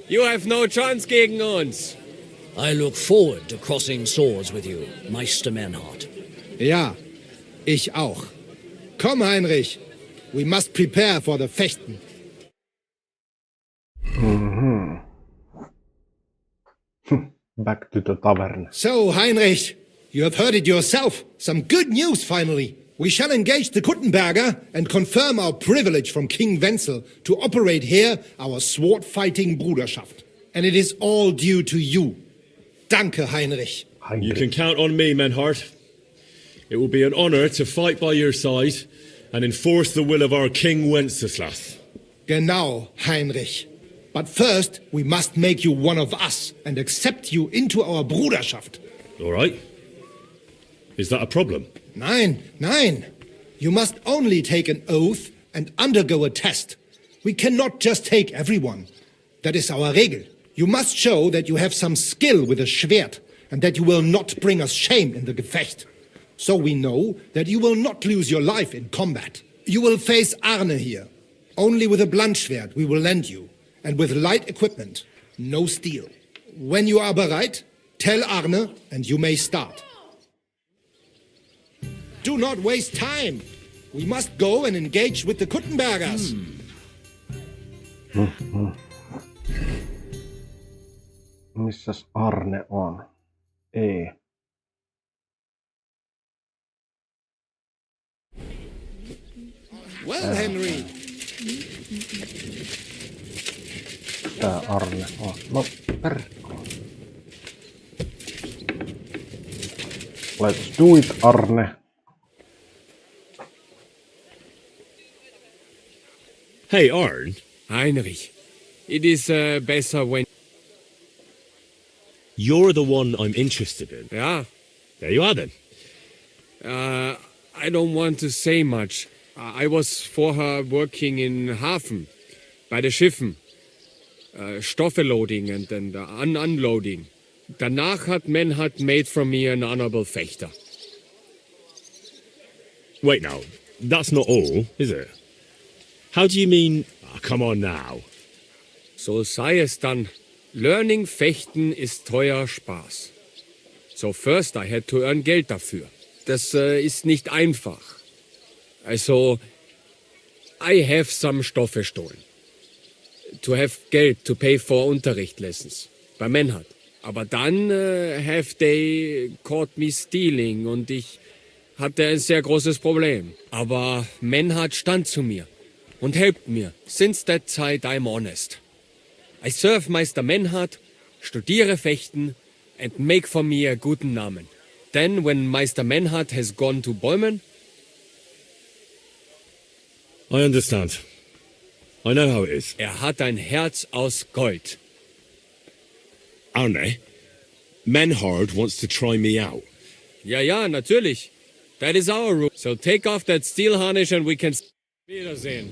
You have no chance gegen uns. I look forward to crossing swords with you, Meister Menhard. Ja, ich auch. Komm, Heinrich. We must prepare for the Fechten. Back to the tavern. So, Heinrich, you have heard it yourself. Some good news, finally. We shall engage the Kuttenberger and confirm our privilege from King Wenzel to operate here our sword-fighting Bruderschaft. And it is all due to you. Danke, Heinrich. You can count on me, Menhard. It will be an honor to fight by your side and enforce the will of our King Wenceslaus. Genau, Heinrich. But first, we must make you one of us and accept you into our Bruderschaft. All right. Is that a problem? Nein. You must only take an oath and undergo a test. We cannot just take everyone. That is our Regel. You must show that you have some skill with a Schwert and that you will not bring us shame in the Gefecht. So we know that you will not lose your life in combat. You will face Arne here. Only with a Bluntschwert we will lend you, and with light equipment, no steel. When you are bereit, tell Arne and you may start. Do not waste time. We must go and engage with the Kuttenbergers. Missäs Arne on? Ei. Well, Henry. Tää Arne on. No, perkko. Let's do it, Arne. Hey, Arn. Heinrich, it is better when... You're the one I'm interested in. Yeah. There you are then. I don't want to say much. I was vorher working in Hafen, bei the Schiffen. Stoffe loading and then unloading. Danach hat Menhard made from me an honorable Fechter. Wait now. That's not all, is it? How do you mean... Oh, come on now. So sei es dann. Learning Fechten ist teuer Spaß. So first I had to earn Geld dafür. Das ist nicht einfach. Also, I have some Stoffe stolen. To have Geld to pay for Unterrichtlessons. Bei Menhard. Aber dann have they caught me stealing und ich hatte ein sehr großes Problem. Aber Menhard stand zu mir und helpt mir. Since that time I'm honest. I serve Meister Menhard, studiere Fechten and make for me a guten Namen. Then when Meister Menhard has gone to Bäumen... I understand. I know how it is. Hat ein Herz aus Gold. Arne, Menhard wants to try me out. Ja, natürlich. That is our rule. So take off that steel harness and we can... Wiedersehen.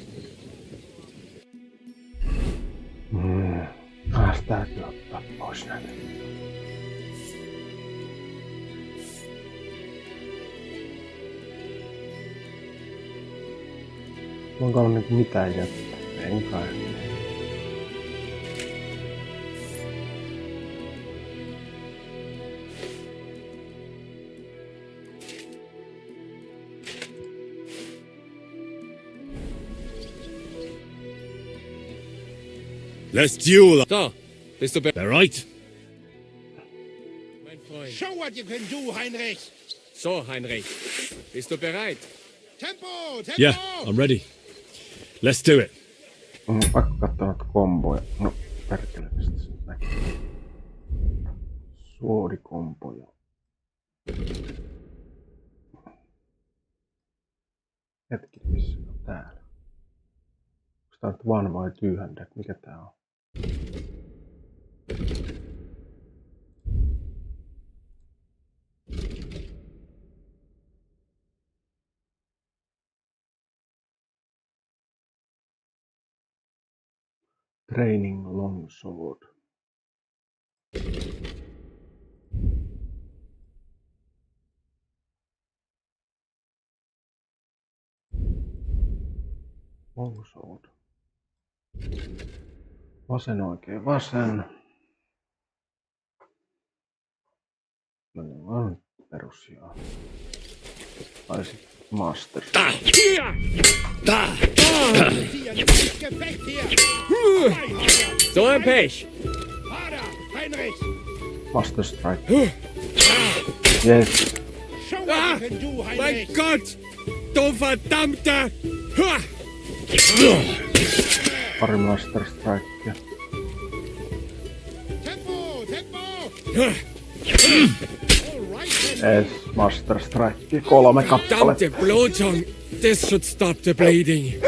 Täytyy ottaa pois näitä. Onko nyt mitään jättää? En kai. Let's duel. So, bist du bereit? They're right. Mein Freund. Show what you can do, Heinrich. So, Heinrich. Bist du bereit? Tempo! Yeah, I'm ready. Let's do it. On pakko katsoa noita komboja. No, perkele, mistä se näkyy. Suodikomboja. Hetki, missä on täällä? Onko tää nyt one vai two-handed? Mikä tää on? Training longsword. Longsword. Vasen oikein vasen. No niin, on perusjaa. Tai sitten master. So ein Pech. Master strike. Yes. Mein Gott! Du verdammter! Pari master strikea. Yes, master strike. 3 kappaletta. Verdammte Blutung! This should stop the bleeding.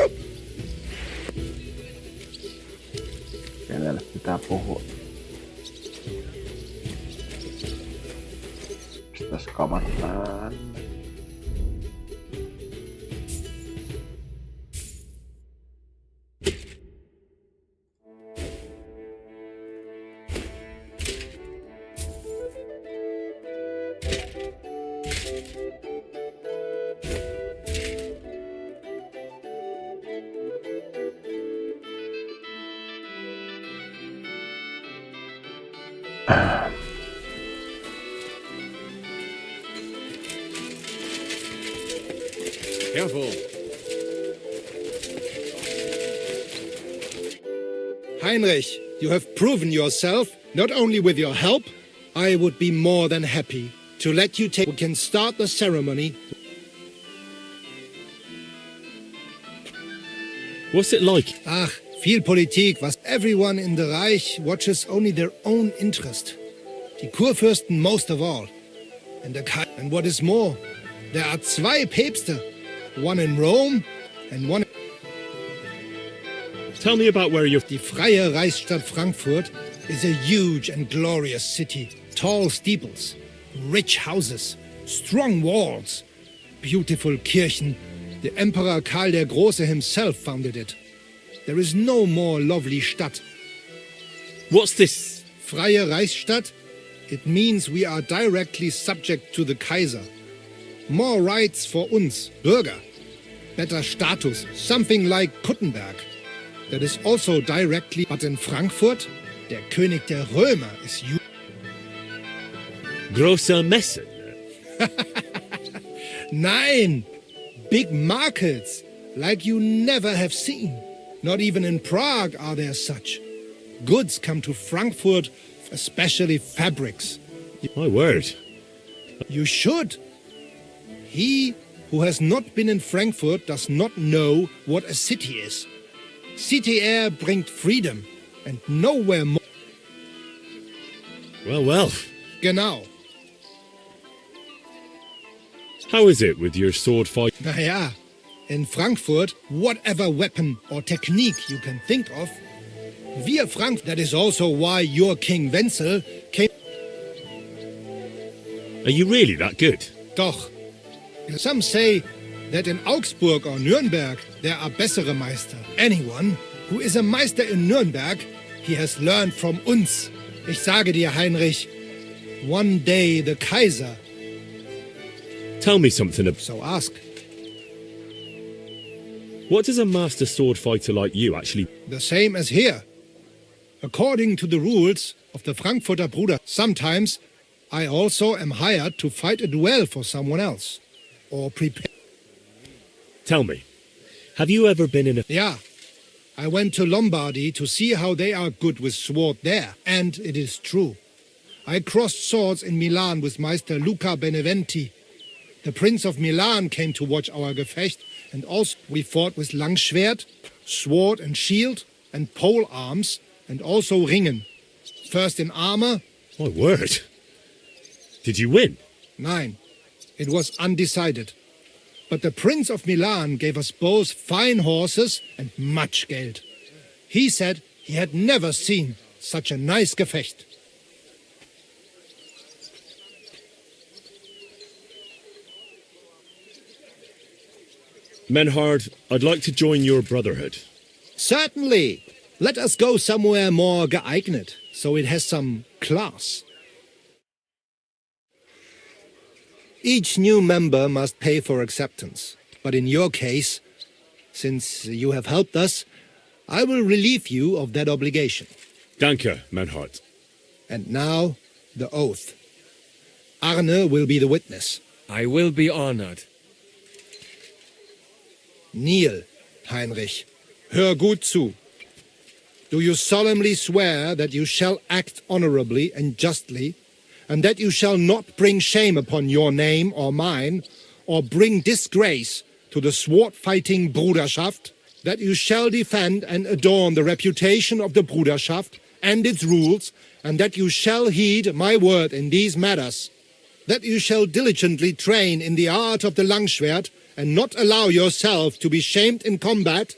Kenelle pitää puhua? Pistäis kamat tänne. Careful. Heinrich, you have proven yourself, not only with your help. I would be more than happy to let you take... We can start the ceremony. What's it like? Ach, viel Politik, was everyone in the Reich watches only their own interest. Die Kurfürsten most of all. And what is more, there are 2 Päpste, one in Rome and one... Tell me about where you're... Die Freie Reichsstadt Frankfurt is a huge and glorious city. Tall steeples, rich houses, strong walls, beautiful Kirchen. The Emperor Karl der Große himself founded it. There is no more lovely Stadt. What's this? Freie Reichsstadt? It means we are directly subject to the Kaiser. More rights for uns, Bürger. better status, something like Kuttenberg. That is also directly, but in Frankfurt, der König der Römer is you. Großer Messe. Nein! Big markets, like you never have seen. Not even in Prague are there such. Goods come to Frankfurt, especially fabrics. My word. You should. He who has not been in Frankfurt does not know what a city is. City air brings freedom, and nowhere more. Well. Genau. How is it with your sword fight? Naja, in Frankfurt, whatever weapon or technique you can think of, wir Frank. That is also why your King Wenzel came. Are you really that good? Doch. Some say that in Augsburg or Nürnberg there are bessere Meister. Anyone who is a Meister in Nürnberg, he has learned from uns. Ich sage dir, Heinrich, one day the Kaiser. Tell me something. So ask. What does a master sword fighter like you actually... The same as here. According to the rules of the Frankfurter Bruder, sometimes I also am hired to fight a duel for someone else. Or prepare. Tell me, have you ever been in a... Yeah. I went to Lombardy to see how they are good with sword there. And it is true. I crossed swords in Milan with Meister Luca Beneventi. The Prince of Milan came to watch our Gefecht, and also we fought with Langschwert, sword and shield, and pole arms, and also Ringen. First in armor. My word. Did you win? Nein. It was undecided. But the Prince of Milan gave us both fine horses and much Geld. He said he had never seen such a nice Gefecht. Menhard, I'd like to join your brotherhood. Certainly. Let us go somewhere more geeignet, so it has some class. Each new member must pay for acceptance. But in your case, since you have helped us, I will relieve you of that obligation. Danke, Menhard. And now, the oath. Arne will be the witness. I will be honored. Kneel, Heinrich. Hör gut zu. Do you solemnly swear that you shall act honorably and justly, and that you shall not bring shame upon your name or mine, or bring disgrace to the sword-fighting Bruderschaft, that you shall defend and adorn the reputation of the Bruderschaft and its rules, and that you shall heed my word in these matters, that you shall diligently train in the art of the Langschwert, and not allow yourself to be shamed in combat,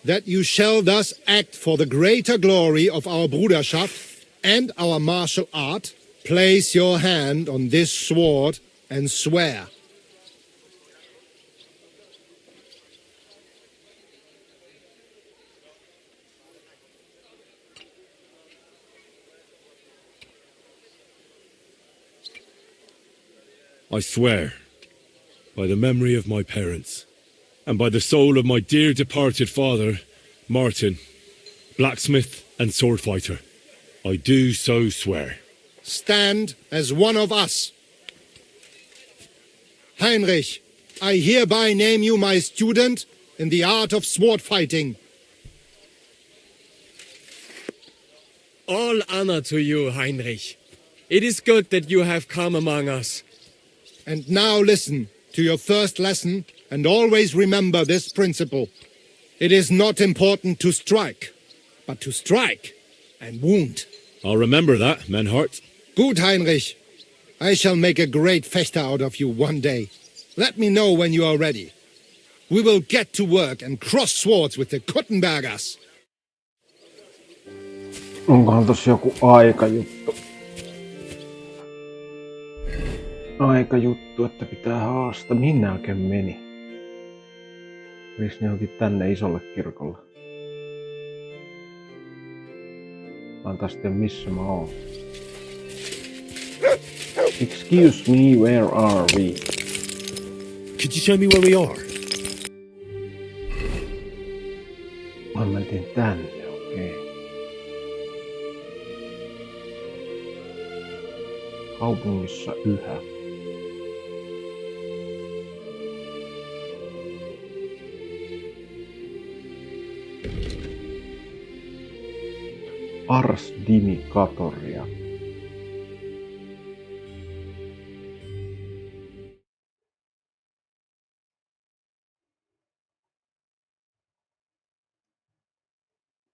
that you shall thus act for the greater glory of our Bruderschaft and our martial art. Place your hand on this sword and swear. I swear, by the memory of my parents, and by the soul of my dear departed father, Martin, blacksmith and sword fighter, I do so swear. Stand as one of us. Heinrich, I hereby name you my student in the art of sword fighting. All honor to you, Heinrich. It is good that you have come among us. And now listen to your first lesson, and always remember this principle. It is not important to strike, but to strike and wound. I'll remember that, Menhart. Gut, Heinrich. I shall make a great fechter out of you one day. Let me know when you are ready. We will get to work and cross swords with the Kuttenbergers. Onkohan tossa joku aikajuttu? Aikajuttu, että pitää haastaa. Mihin ne oikein meni? Menis ne johonkin tänne isolle kirkolle? Mä taas tiedä missä mä oon. Excuse me, where are we? Could you show me where we are? kaupungissa yhä. Ars Dimikatoria.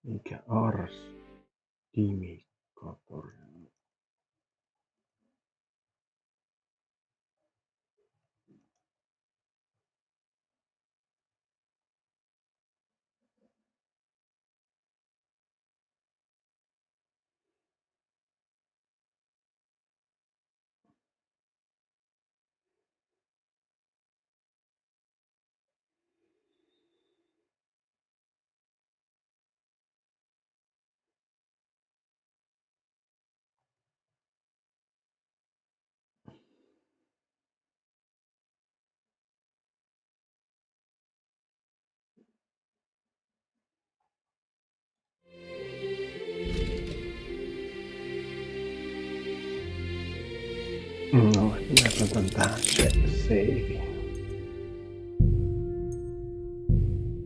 Mikä Ars Dimikatoria? No, minä otan tähän se